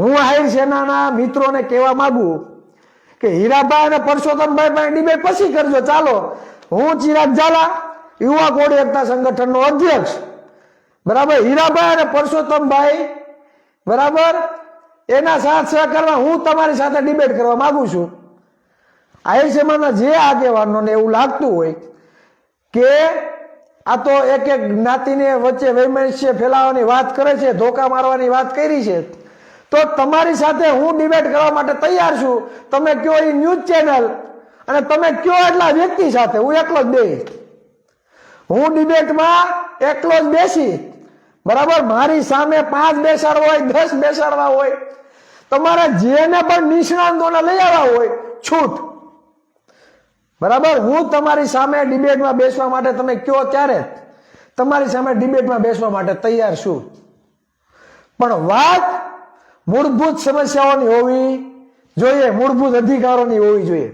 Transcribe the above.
હું આહિર સેનાના મિત્રોને કહેવા માંગુ કે હીરાભાઈ અને પરસોત્તમભાઈ પાસે ડિબેટ પછી કરજો. ચાલો, હું ચિરાગ ઝાલા, યુવા કોળી એકતા સંગઠનનો અધ્યક્ષ, બરાબર, હીરાભાઈ અને પરસોત્તમભાઈ, બરાબર, એના સાથ સહકારમાં હું તમારી સાથે ડિબેટ કરવા માંગુ છું. આહિર સમાજના જે આગેવાનોને એવું લાગતું હોય કે આ તો એક એક જ્ઞાતિને વચ્ચે વૈમનસ્ય ફેલાવવાની વાત કરે છે, ધોકા મારવાની વાત કરી છે, તો તમારી સાથે હું ડિબેટ કરવા માટે તૈયાર છું. તમે કયો એ ન્યૂઝ ચેનલ અને તમે કયો એટલા વ્યક્તિ સાથે, હું એકલો જ બેસીશ. હું ડિબેટમાં એકલો જ બેસી, બરાબર, મારી સામે 5 બેસાડવા હોય, 10 બેસાડવા હોય, તમારે જેને પણ નિષ્ણાંતોને લઈ આવ્યા હોય, છૂટ, બરાબર. હું તમારી સામે ડિબેટમાં બેસવા માટે તમે કયો ત્યારે તમારી સામે ડિબેટમાં બેસવા માટે તૈયાર છું. પણ વાત મૂળભૂત સમસ્યાઓની હોવી જોઈએ, મૂળભૂત અધિકારોની હોવી જોઈએ.